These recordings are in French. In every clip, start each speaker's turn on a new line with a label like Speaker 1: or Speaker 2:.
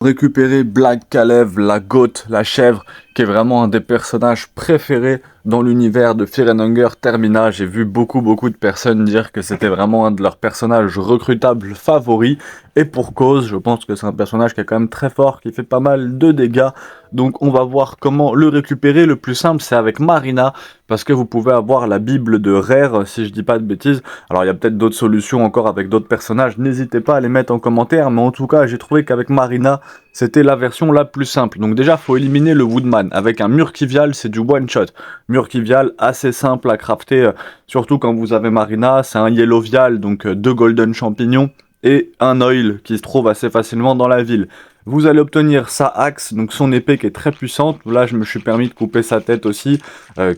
Speaker 1: Récupérer Black Kalev, la goat, la chèvre, qui est vraiment un des personnages préférés dans l'univers de Fear and Hunger Termina. J'ai vu beaucoup de personnes dire que c'était vraiment un de leurs personnages recrutables favoris. Et pour cause, je pense que c'est un personnage qui est quand même très fort, qui fait pas mal de dégâts. Donc on va voir comment le récupérer. Le plus simple, c'est avec Marina, parce que vous pouvez avoir la Bible de Rare, si je dis pas de bêtises. Alors il y a peut-être d'autres solutions encore avec d'autres personnages, n'hésitez pas à les mettre en commentaire, mais en tout cas j'ai trouvé qu'avec Marina, c'était la version la plus simple. Donc déjà, faut éliminer le Woodman. Avec un Murkivial, c'est du one-shot. Murkivial, assez simple à crafter, surtout quand vous avez Marina. C'est un Yellowvial, donc deux Golden Champignons, et un Oil qui se trouve assez facilement dans la ville. Vous allez obtenir sa axe, donc son épée qui est très puissante. Là, je me suis permis de couper sa tête aussi,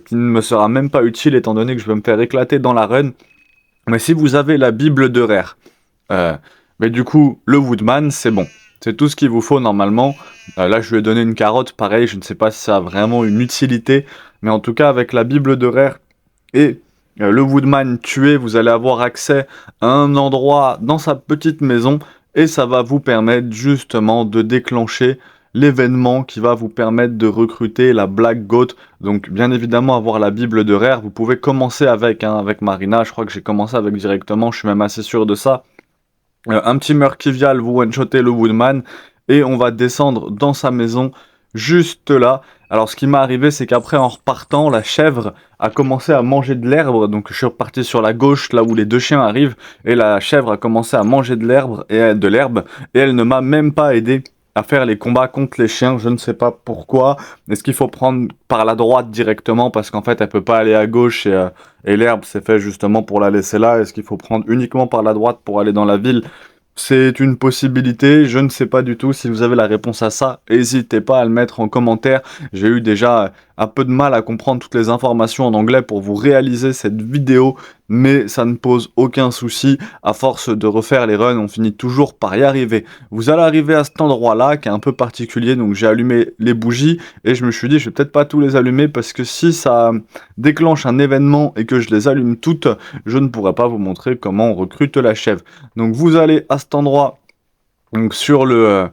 Speaker 1: qui ne me sera même pas utile étant donné que je vais me faire éclater dans la run. Mais si vous avez la Bible de Rare, mais du coup, le Woodman, c'est bon. C'est tout ce qu'il vous faut normalement. Là, je lui ai donné une carotte, pareil, je ne sais pas si ça a vraiment une utilité, mais en tout cas, avec la Bible de Rare et le Woodman tué, vous allez avoir accès à un endroit dans sa petite maison, et ça va vous permettre justement de déclencher l'événement qui va vous permettre de recruter la Black Goat. Donc bien évidemment avoir la Bible de Rare, vous pouvez commencer avec Marina, je crois que j'ai commencé avec directement, je suis même assez sûr de ça. Un petit Murkivial, vous one-shotez le Woodman, et on va descendre dans sa maison, juste là. Alors ce qui m'est arrivé, c'est qu'après en repartant, la chèvre a commencé à manger de l'herbe, donc je suis reparti sur la gauche, là où les deux chiens arrivent, et la chèvre a commencé à manger de l'herbe, et elle ne m'a même pas aidé à faire les combats contre les chiens, je ne sais pas pourquoi. Est-ce qu'il faut prendre par la droite directement, parce qu'en fait elle peut pas aller à gauche, et l'herbe c'est fait justement pour la laisser là. Est-ce qu'il faut prendre uniquement par la droite pour aller dans la ville? C'est une possibilité, je ne sais pas du tout. Si vous avez la réponse à ça, n'hésitez pas à le mettre en commentaire. J'ai eu déjà un peu de mal à comprendre toutes les informations en anglais pour vous réaliser cette vidéo, mais ça ne pose aucun souci. À force de refaire les runs, on finit toujours par y arriver. Vous allez arriver à cet endroit-là, qui est un peu particulier, donc j'ai allumé les bougies, et je me suis dit, je vais peut-être pas tous les allumer, parce que si ça déclenche un événement et que je les allume toutes, je ne pourrai pas vous montrer comment on recrute la chèvre. Donc vous allez à cet endroit, donc sur le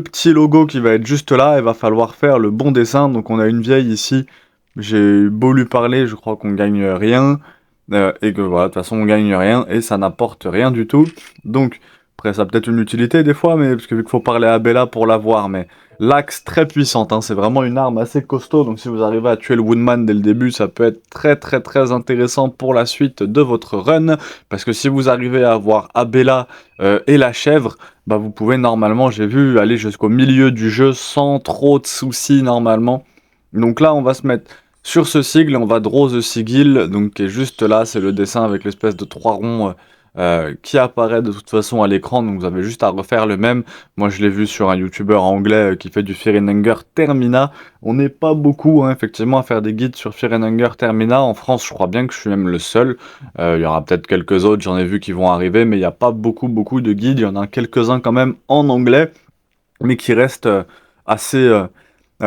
Speaker 1: petit logo qui va être juste là, il va falloir faire le bon dessin. Donc on a une vieille ici, j'ai beau lui parler, je crois qu'on gagne rien, et que voilà, de toute façon on gagne rien, et ça n'apporte rien du tout. Donc, après ça a peut-être une utilité des fois, mais parce que vu qu'il faut parler à Bella pour l'avoir, mais l'axe très puissante, hein, c'est vraiment une arme assez costaud, donc si vous arrivez à tuer le Woodman dès le début, ça peut être très intéressant pour la suite de votre run, parce que si vous arrivez à avoir Abella et la chèvre, bah vous pouvez normalement, j'ai vu, aller jusqu'au milieu du jeu sans trop de soucis normalement. Donc là, on va se mettre sur ce sigle, et on va draw the sigil, donc qui est juste là, c'est le dessin avec l'espèce de trois ronds qui apparaît de toute façon à l'écran, donc vous avez juste à refaire le même. Moi je l'ai vu sur un YouTuber anglais qui fait du Fear and Hunger Termina. On n'est pas beaucoup hein, effectivement à faire des guides sur Fear and Hunger Termina. En France je crois bien que je suis même le seul. Il y aura peut-être quelques autres, j'en ai vu qui vont arriver, mais il n'y a pas beaucoup de guides. Il y en a quelques-uns quand même en anglais, mais qui restent assez...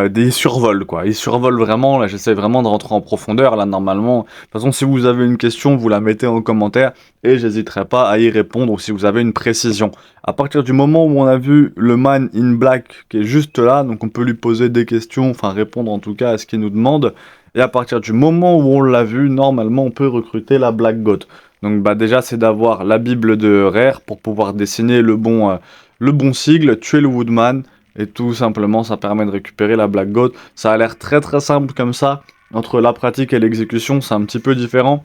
Speaker 1: des survols quoi, ils survolent vraiment, là j'essaie vraiment de rentrer en profondeur, là normalement, de toute façon si vous avez une question, vous la mettez en commentaire, et j'hésiterai pas à y répondre, ou si vous avez une précision. À partir du moment où on a vu le man in black, qui est juste là, donc on peut lui poser des questions, enfin répondre en tout cas à ce qu'il nous demande, et à partir du moment où on l'a vu, normalement on peut recruter la Black Goat. Donc bah déjà c'est d'avoir la Bible de Rare, pour pouvoir dessiner le bon sigle, tuer le Woodman, et tout simplement, ça permet de récupérer la Black Goat. Ça a l'air très simple comme ça. Entre la pratique et l'exécution, c'est un petit peu différent.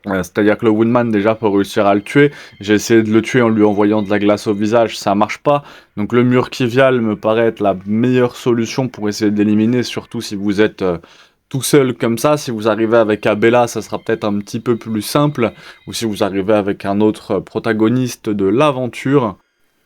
Speaker 1: C'est-à-dire que le Woodman, déjà, pour réussir à le tuer, j'ai essayé de le tuer en lui envoyant de la glace au visage, ça marche pas. Donc le Murkivial me paraît être la meilleure solution pour essayer d'éliminer, surtout si vous êtes tout seul comme ça. Si vous arrivez avec Abella, ça sera peut-être un petit peu plus simple. Ou si vous arrivez avec un autre protagoniste de l'aventure.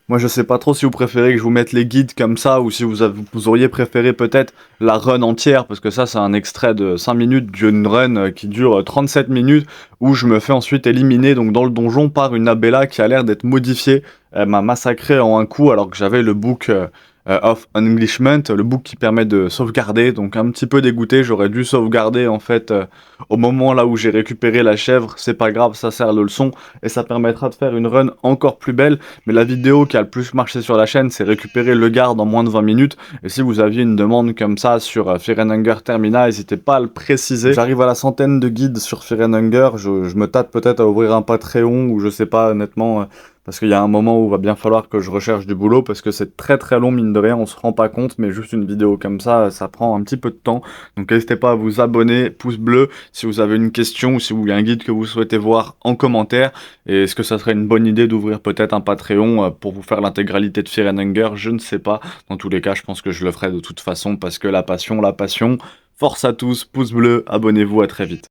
Speaker 1: Moi, je sais pas trop si vous préférez que je vous mette les guides comme ça, ou si vous auriez préféré peut-être la run entière, parce que ça, c'est un extrait de 5 minutes d'une run qui dure 37 minutes, où je me fais ensuite éliminer donc dans le donjon par une Abella qui a l'air d'être modifiée. Elle m'a massacré en un coup, alors que j'avais le book of Englishment, le book qui permet de sauvegarder, donc un petit peu dégoûté, j'aurais dû sauvegarder en fait au moment là où j'ai récupéré la chèvre, c'est pas grave, ça sert de leçon et ça permettra de faire une run encore plus belle, mais la vidéo qui a le plus marché sur la chaîne, c'est récupérer le garde en moins de 20 minutes, et si vous aviez une demande comme ça sur Fear and Hunger Termina, n'hésitez pas à le préciser. J'arrive à la centaine de guides sur Fear and Hunger, je me tâte peut-être à ouvrir un Patreon, ou je sais pas honnêtement, parce qu'il y a un moment où il va bien falloir que je recherche du boulot, parce que c'est très très long, mine de rien, on se rend pas compte, mais juste une vidéo comme ça prend un petit peu de temps. Donc n'hésitez pas à vous abonner, pouce bleu, si vous avez une question ou si vous y a un guide que vous souhaitez voir en commentaire. Et est-ce que ça serait une bonne idée d'ouvrir peut-être un Patreon pour vous faire l'intégralité de Fear and Hunger? Je ne sais pas. Dans tous les cas, je pense que je le ferai de toute façon, parce que la passion, force à tous, pouce bleu, abonnez-vous, à très vite.